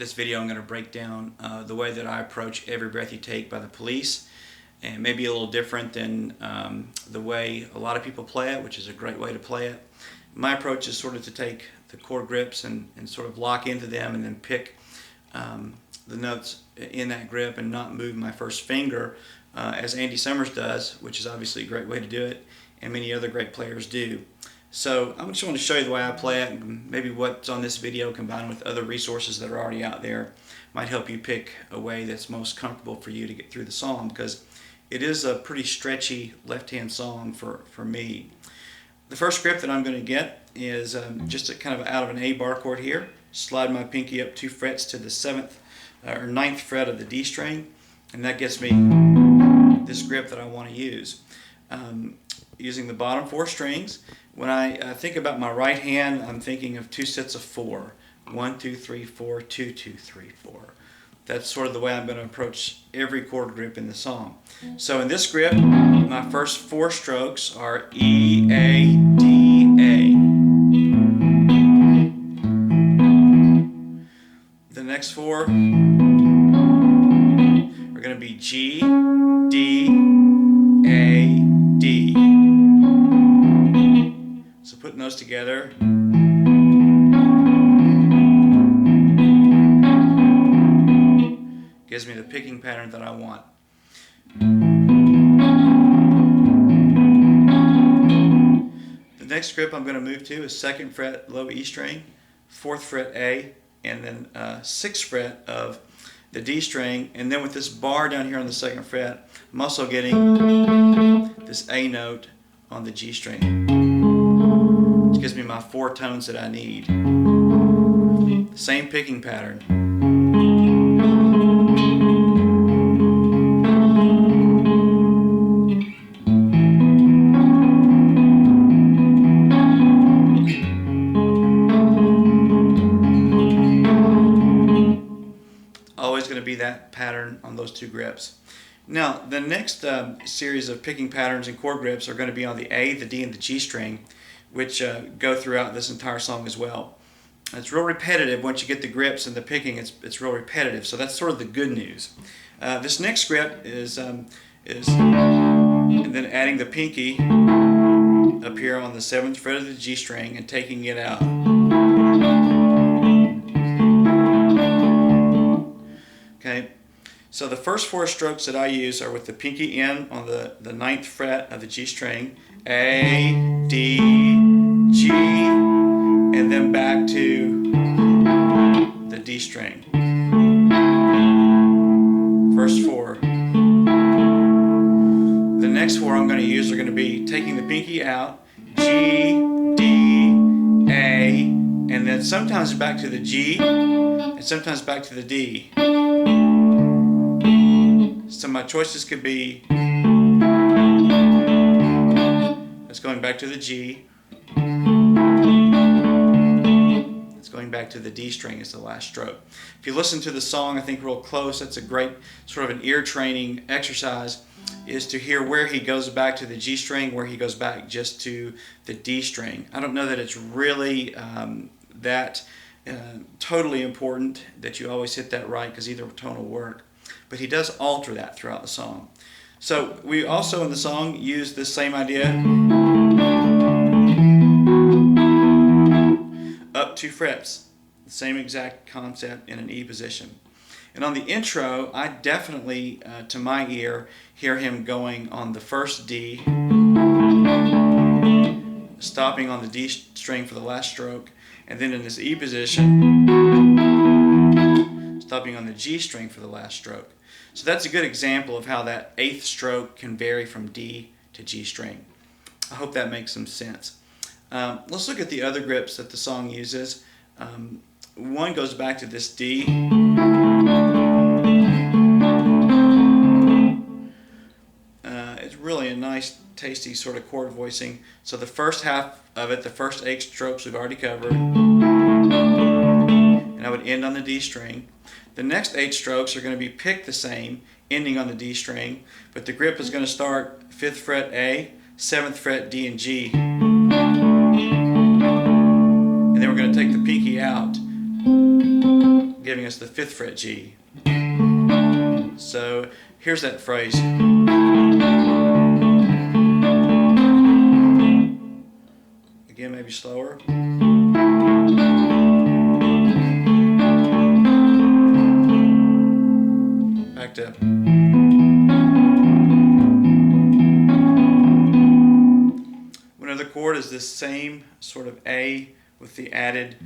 this video I'm going to break down the way that I approach Every Breath You Take by the Police, and maybe a little different than the way a lot of people play it, which is a great way to play it. My approach is sort of to take the chord grips and sort of lock into them and then pick the notes in that grip and not move my first finger as Andy Summers does, which is obviously a great way to do it, and many other great players do. So I just want to show you the way I play it, and maybe what's on this video combined with other resources that are already out there might help you pick a way that's most comfortable for you to get through the song, because it is a pretty stretchy left-hand song for me. The first grip that I'm going to get is just a kind of out of an A bar chord here. Slide my pinky up 2 frets to the 7th or 9th fret of the D string, and that gets me this grip that I want to use. Using the bottom 4 strings. When I think about my right hand, I'm thinking of 2 sets of 4. 1, 2, 3, 4, 2, 2, 3, 4. That's sort of the way I'm going to approach every chord grip in the song. So in this grip, my first 4 strokes are E, A, D, A. The next 4 are going to be G, D, A, D. So putting those together, gives me the picking pattern that I want. The next grip I'm going to move to is 2nd fret low E string, 4th fret A, and then 6th fret of the D string, and then with this bar down here on the 2nd fret, I'm also getting this A note on the G string, which gives me my 4 tones that I need. Same picking pattern. Always going to be that pattern on those 2 grips. Now the next series of picking patterns and chord grips are going to be on the A, the D, and the G string, which go throughout this entire song as well. It's real repetitive. Once you get the grips and the picking, it's real repetitive. So that's sort of the good news. This next grip is and then adding the pinky up here on the 7th fret of the G string and taking it out. Okay, so the first 4 strokes that I use are with the pinky in on the 9th fret of the G string, A, D, G, and then back to the D string. First 4. The next 4 I'm going to use are going to be taking the pinky out, G, D, A, and then sometimes back to the G, and sometimes back to the D. So my choices could be, it's going back to the G, it's going back to the D string as the last stroke. If you listen to the song, I think real close, that's a great sort of an ear training exercise, is to hear where he goes back to the G string, where he goes back just to the D string. I don't know that it's really totally important that you always hit that right, because either tone will work. But he does alter that throughout the song. So we also in the song use this same idea, up 2 frets, the same exact concept in an E position. And on the intro, I definitely, to my ear, hear him going on the first D, stopping on the D string for the last stroke, and then in this E position, stopping on the G string for the last stroke. So that's a good example of how that 8th stroke can vary from D to G string. I hope that makes some sense. Let's look at the other grips that the song uses. One goes back to this D. It's really a nice, tasty sort of chord voicing. So the first half of it, the first 8 strokes we've already covered, and I would end on the D string. The next 8 strokes are going to be picked the same, ending on the D string, but the grip is going to start 5th fret A, 7th fret D and G, and then we're going to take the pinky out, giving us the 5th fret G. So here's that phrase. Again, maybe slower. Back to. Another chord is this same sort of A with the added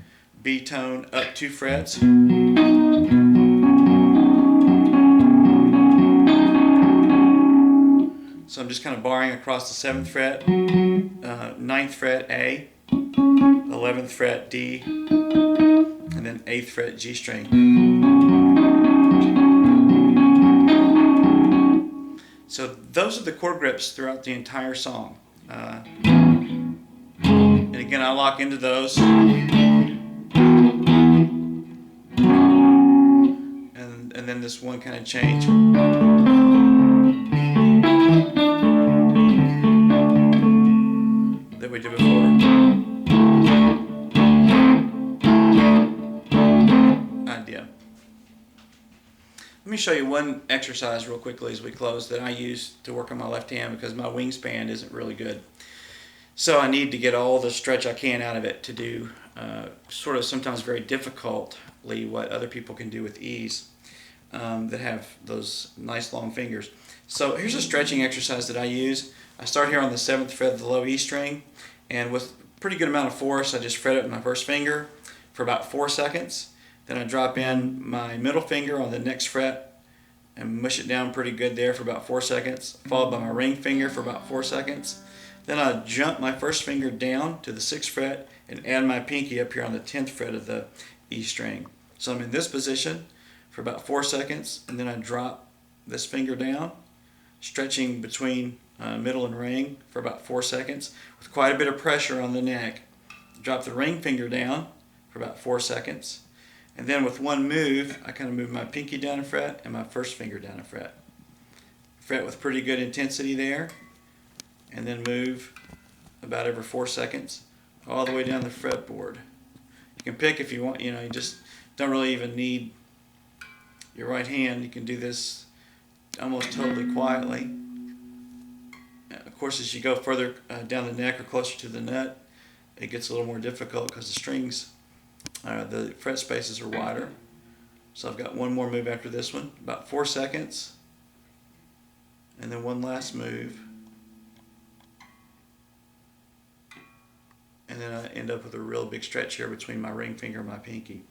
B tone up 2 frets. So I'm just kind of barring across the 7th fret, 9th fret A, 11th fret D, and then 8th fret G string. So those are the chord grips throughout the entire song. And again, I lock into those. And then this one kind of change. That we did before. Idea. Let me show you one exercise real quickly as we close that I use to work on my left hand because my wingspan isn't really good. So I need to get all the stretch I can out of it to do sort of sometimes very difficultly what other people can do with ease that have those nice long fingers. So here's a stretching exercise that I use. I start here on the 7th fret of the low E string, and with pretty good amount of force I just fret it with my first finger for about 4 seconds. Then I drop in my middle finger on the next fret and mush it down pretty good there for about 4 seconds, followed by my ring finger for about 4 seconds. Then I jump my first finger down to the 6th fret and add my pinky up here on the 10th fret of the E string. So I'm in this position for about 4 seconds, and then I drop this finger down, stretching between middle and ring for about 4 seconds with quite a bit of pressure on the neck. Drop the ring finger down for about 4 seconds. And then with one move, I kind of move my pinky down a fret and my first finger down a fret. Fret with pretty good intensity there, and then move about every 4 seconds all the way down the fretboard. You can pick if you want, you just don't really even need your right hand. You can do this almost totally quietly. Of course, as you go further down the neck or closer to the nut, it gets a little more difficult because the strings, the fret spaces are wider. So I've got one more move after this one, about 4 seconds, and then one last move, and then I end up with a real big stretch here between my ring finger and my pinky,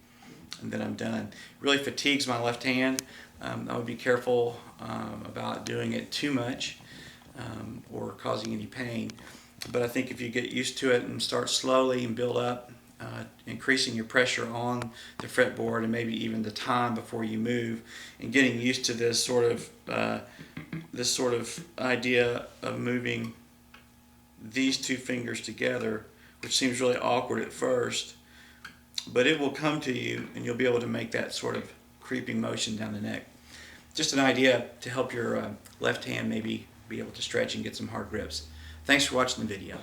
and then I'm done. Really fatigues my left hand. I would be careful about doing it too much or causing any pain, but I think if you get used to it and start slowly and build up, increasing your pressure on the fretboard and maybe even the time before you move, and getting used to this sort of idea of moving these two fingers together, which seems really awkward at first, but it will come to you and you'll be able to make that sort of creeping motion down the neck. Just an idea to help your left hand maybe be able to stretch and get some hard grips. Thanks for watching the video.